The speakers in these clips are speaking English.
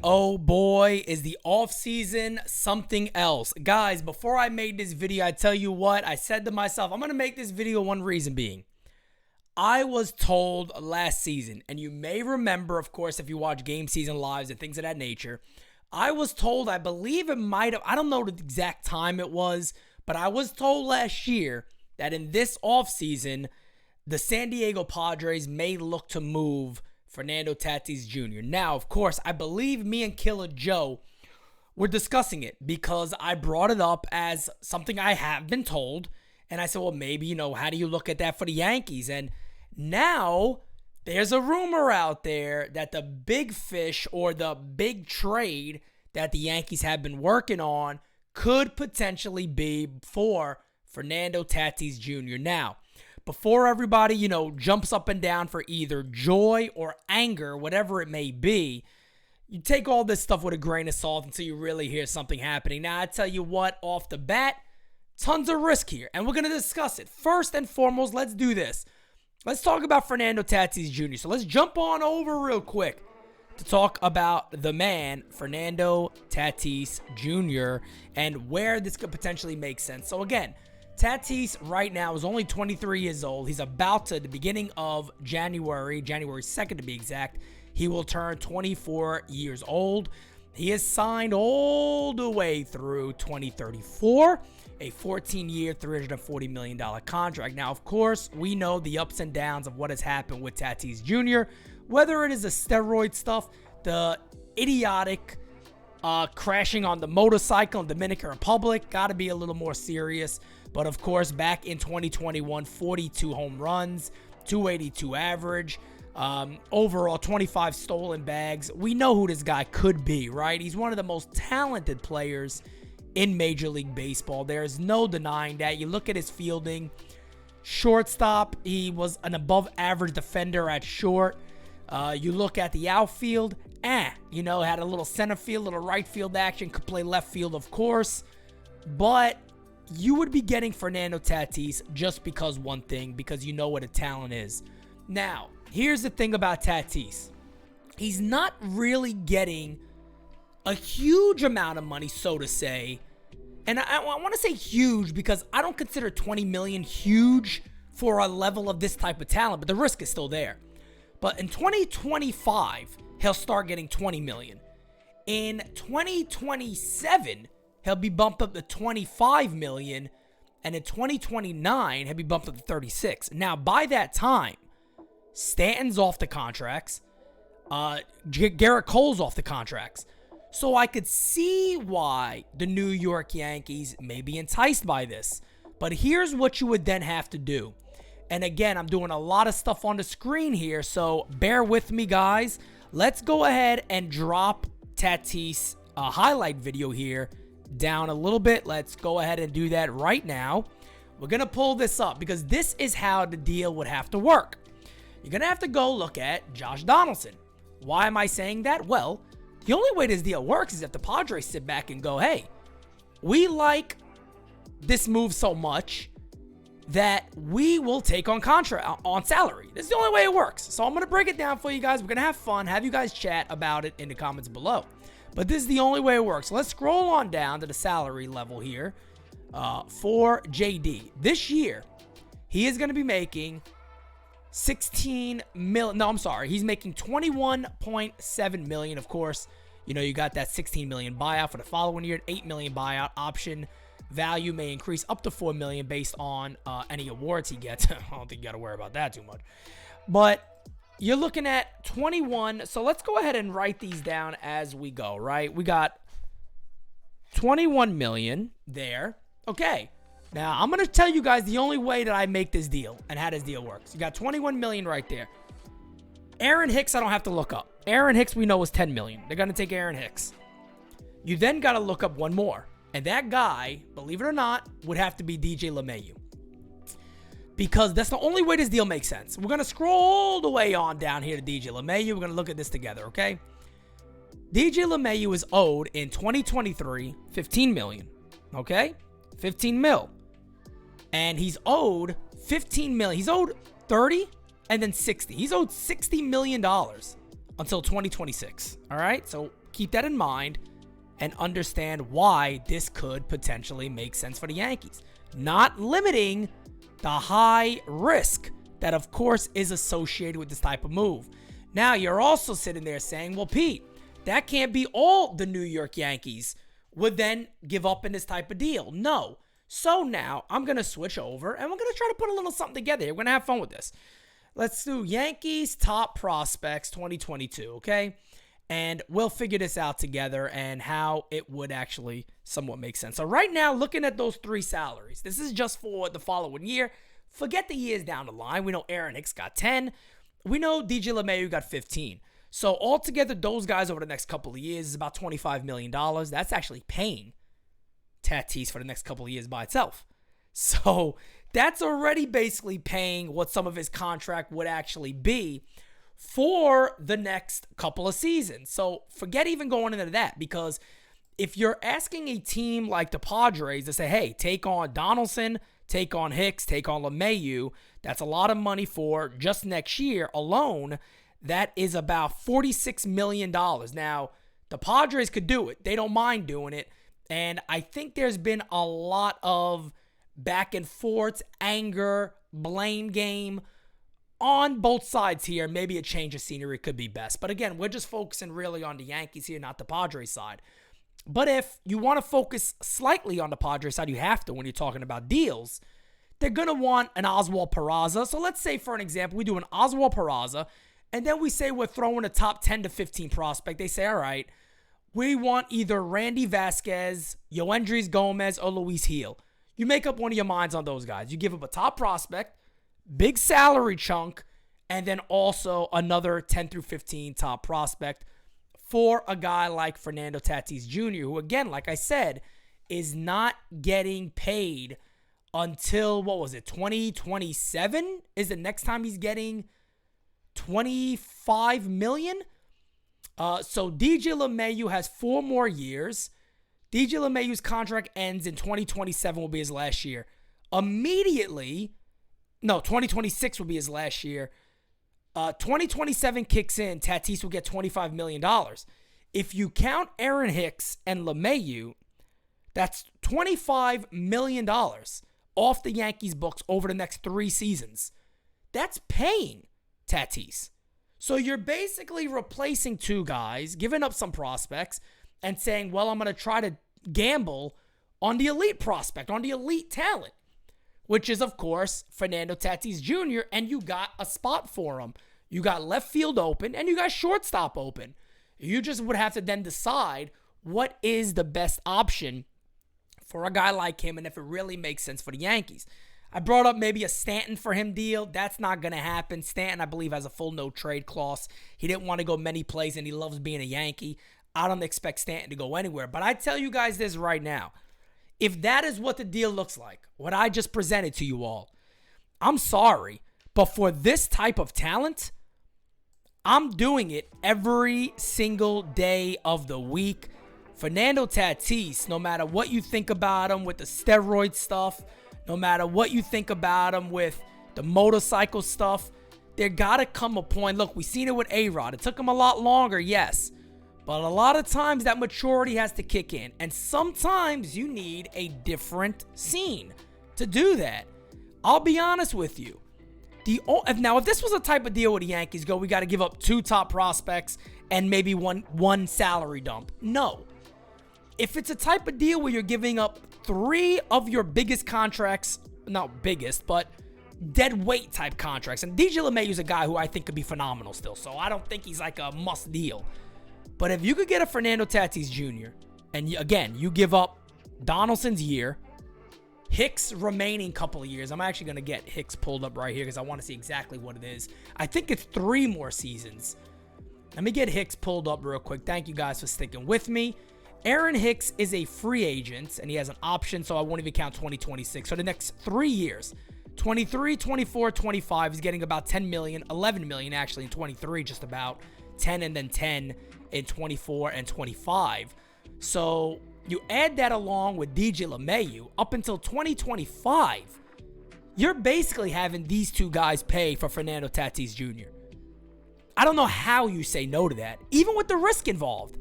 oh boy, is the offseason something else. Guys, before I made this video, I tell you what, I said to myself, I'm going to make this video one reason being. I was told last season, and you may remember, of course, if you watch game season lives and things of that nature, I was told, I believe it might have, I don't know the exact time it was, but I was told last year that in this offseason, the San Diego Padres may look to move Fernando Tatis Jr. Now, of course, I believe me and Killer Joe were discussing it because I brought it up as something I have been told. And I said, well, maybe, how do you look at that for the Yankees? And now there's a rumor out there that the big fish or the big trade that the Yankees have been working on could potentially be for Fernando Tatis Jr. Now, before everybody, jumps up and down for either joy or anger, whatever it may be, you take all this stuff with a grain of salt until you really hear something happening. Now, I tell you what, off the bat, tons of risk here, and we're going to discuss it. First and foremost, let's do this. Let's talk about Fernando Tatis Jr. So let's jump on over real quick to talk about the man, Fernando Tatis Jr., and where this could potentially make sense. So again, Tatis right now is only 23 years old. He's about to, the beginning of January 2nd to be exact, he will turn 24 years old. He is signed all the way through 2034, a 14-year, $340 million contract. Now, of course, we know the ups and downs of what has happened with Tatis Jr., whether it is the steroid stuff, the idiotic crashing on the motorcycle in Dominican Republic, got to be a little more serious. But of course, back in 2021, 42 home runs, 282 average, overall 25 stolen bags. We know who this guy could be, right? He's one of the most talented players in Major League Baseball. There's no denying that. You look at his fielding, shortstop, he was an above average defender at short. You look at the outfield, had a little center field, little right field action, could play left field, of course. But you would be getting Fernando Tatis just because because you know what a talent is. Now, here's the thing about Tatis. He's not really getting a huge amount of money, so to say. And I want to say huge because I don't consider $20 million huge for a level of this type of talent, but the risk is still there. But in 2025, he'll start getting $20 million. In 2027, he'll be bumped up to $25 million. And in 2029, he'll be bumped up to $36 million. Now, by that time, Stanton's off the contracts. Garrett Cole's off the contracts. So I could see why the New York Yankees may be enticed by this. But here's what you would then have to do. And again, I'm doing a lot of stuff on the screen here, so bear with me, guys. Let's go ahead and drop Tatis a highlight video here down a little bit. Let's go ahead and do that right now. We're going to pull this up because this is how the deal would have to work. You're going to have to go look at Josh Donaldson. Why am I saying that? Well, the only way this deal works is if the Padres sit back and go, hey, we like this move so much that we will take on salary. This is the only way it works. So I'm going to break it down for you guys. We're going to have fun, have you guys chat about it in the comments below. But this is the only way it works. Let's scroll on down to the salary level here for JD. This year, he is going to be making $16 million. No, I'm sorry. He's making $21.7 million. Of course, you got that $16 million buyout for the following year, $8 million buyout option. Value may increase up to $4 million based on any awards he gets. I don't think you got to worry about that too much. But you're looking at 21. So let's go ahead and write these down as we go, right? We got $21 million there. Okay. Now, I'm going to tell you guys the only way that I make this deal and how this deal works. You got $21 million right there. Aaron Hicks, I don't have to look up. Aaron Hicks, we know, is $10 million. They're going to take Aaron Hicks. You then got to look up one more. And that guy, believe it or not, would have to be DJ LeMahieu. Because that's the only way this deal makes sense. We're going to scroll all the way on down here to DJ LeMahieu. We're going to look at this together, okay? DJ LeMahieu is owed in 2023 $15 million, okay? 15 mil. And he's owed $15 million. He's owed 30 and then 60. He's owed $60 million until 2026, all right? So keep that in mind and understand why this could potentially make sense for the Yankees. Not limiting the high risk that, of course, is associated with this type of move. Now, you're also sitting there saying, well, Pete, that can't be all the New York Yankees would then give up in this type of deal. No. So now I'm going to switch over and we're going to try to put a little something together. We're going to have fun with this. Let's do Yankees top prospects 2022, okay? And we'll figure this out together and how it would actually somewhat make sense. So right now, looking at those 3 salaries, this is just for the following year. Forget the years down the line. We know Aaron Hicks got 10. We know DJ LeMahieu got 15. So altogether, those guys over the next couple of years is about $25 million. That's actually paying Tatis for the next couple of years by itself. So that's already basically paying what some of his contract would actually be for the next couple of seasons. So forget even going into that, because if you're asking a team like the Padres to say, hey, take on Donaldson, take on Hicks, take on LeMahieu, that's a lot of money for just next year alone. That is about $46 million. Now, the Padres could do it. They don't mind doing it. And I think there's been a lot of back and forth, anger, blame game on both sides here. Maybe a change of scenery could be best. But again, we're just focusing really on the Yankees here, not the Padres side. But if you want to focus slightly on the Padres side, you have to when you're talking about deals. They're going to want an Oswald Peraza. So let's say, for an example, we do an Oswald Peraza, and then we say we're throwing a top 10 to 15 prospect. They say, all right, we want either Randy Vasquez, Yoendrys Gomez, or Luis Gil. You make up one of your minds on those guys. You give up a top prospect, big salary chunk, and then also another 10 through 15 top prospect for a guy like Fernando Tatis Jr., who, again, like I said, is not getting paid until, 2027 is the next time he's getting $25 million. So DJ LeMahieu has 4 more years. DJ LeMahieu's contract ends in 2027, will be his last year. 2026 will be his last year. 2027 kicks in, Tatis will get $25 million. If you count Aaron Hicks and LeMahieu, that's $25 million off the Yankees books over the next 3 seasons. That's paying Tatis. So you're basically replacing 2 guys, giving up some prospects, and saying, well, I'm going to try to gamble on the elite prospect, on the elite talent, which is, of course, Fernando Tatis Jr., and you got a spot for him. You got left field open, and you got shortstop open. You just would have to then decide what is the best option for a guy like him, and if it really makes sense for the Yankees. I brought up maybe a Stanton for him deal. That's not going to happen. Stanton, I believe, has a full no-trade clause. He didn't want to go many plays, and he loves being a Yankee. I don't expect Stanton to go anywhere. But I tell you guys this right now. If that is what the deal looks like, what I just presented to you all, I'm sorry, but for this type of talent, I'm doing it every single day of the week. Fernando Tatis, no matter what you think about him with the steroid stuff, no matter what you think about him with the motorcycle stuff, there got to come a point. Look, we've seen it with A-Rod. It took him a lot longer, yes. But a lot of times that maturity has to kick in. And sometimes you need a different scene to do that. I'll be honest with you. Now, if this was a type of deal where the Yankees go, we got to give up 2 top prospects and maybe one salary dump. No. If it's a type of deal where you're giving up 3 of your biggest contracts, not biggest, but dead weight type contracts. And DJ LeMahieu is a guy who I think could be phenomenal still. So I don't think he's like a must deal. But if you could get a Fernando Tatis Jr., and again, you give up Donaldson's year, Hicks' remaining couple of years. I'm actually going to get Hicks pulled up right here because I want to see exactly what it is. I think it's 3 more seasons. Let me get Hicks pulled up real quick. Thank you guys for sticking with me. Aaron Hicks is a free agent, and he has an option, so I won't even count 2026. So the next 3 years, 23, 24, 25, he's getting about $10 million, $11 million actually in 23, just about 10 and then 10 in 24 and 25. So you add that along with DJ LeMahieu up until 2025, you're basically having these 2 guys pay for Fernando Tatis Jr. I don't know how you say no to that, even with the risk involved.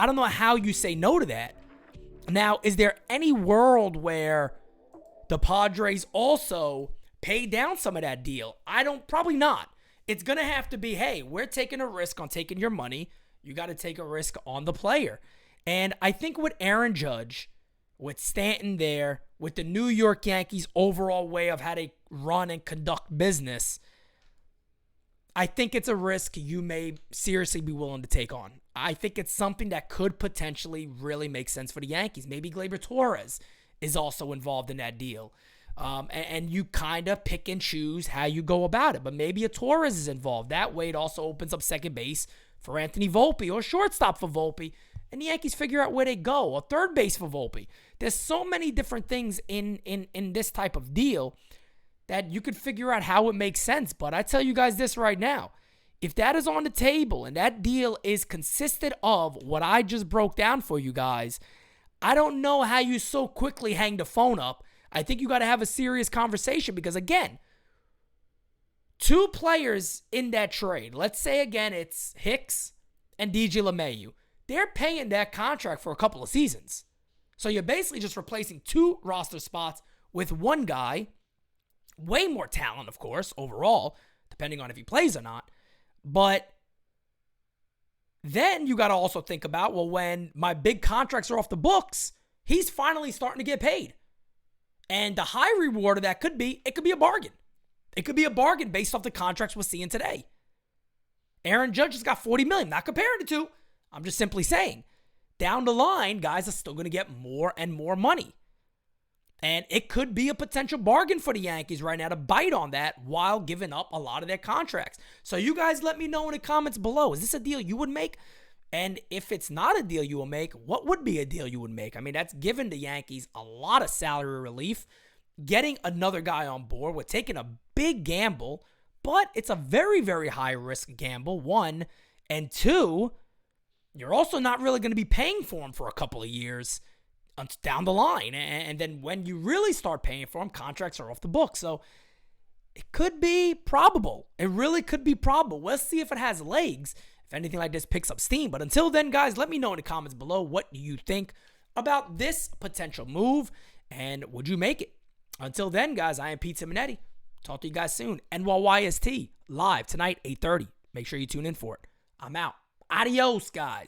I don't know how you say no to that. Now, is there any world where the Padres also pay down some of that deal? Probably not. It's going to have to be, hey, we're taking a risk on taking your money. You got to take a risk on the player. And I think with Aaron Judge, with Stanton there, with the New York Yankees' overall way of how they run and conduct business, I think it's a risk you may seriously be willing to take on. I think it's something that could potentially really make sense for the Yankees. Maybe Gleyber Torres is also involved in that deal. And you kind of pick and choose how you go about it. But maybe a Torres is involved. That way it also opens up second base for Anthony Volpe or shortstop for Volpe. And the Yankees figure out where they go, or third base for Volpe. There's so many different things in this type of deal that you could figure out how it makes sense. But I tell you guys this right now. If that is on the table and that deal is consistent of what I just broke down for you guys, I don't know how you so quickly hang the phone up. I think you got to have a serious conversation because, again, two players in that trade, let's say, again, it's Hicks and DJ LeMahieu. They're paying that contract for a couple of seasons. So you're basically just replacing two roster spots with one guy. Way more talent, of course, overall, depending on if he plays or not. But then you got to also think about, well, when my big contracts are off the books, he's finally starting to get paid. And the high reward of that could be a bargain. It could be a bargain based off the contracts we're seeing today. Aaron Judge has got $40 million. Not comparing the two. I'm just simply saying, down the line, guys are still going to get more and more money. And it could be a potential bargain for the Yankees right now to bite on that while giving up a lot of their contracts. So you guys let me know in the comments below. Is this a deal you would make? And if it's not a deal you will make, what would be a deal you would make? I mean, that's given the Yankees a lot of salary relief. Getting another guy on board, we're taking a big gamble, but it's a very, very high risk gamble, one. And two, you're also not really going to be paying for him for a couple of years down the line. And then when you really start paying for them, contracts are off the book. So it could be probable. It really could be probable. We'll see if it has legs, if anything like this picks up steam. But until then, guys, let me know in the comments below what you think about this potential move and would you make it? Until then, guys, I am Pete Simonetti. Talk to you guys soon. NYYST live tonight, 8:30. Make sure you tune in for it. I'm out. Adios, guys.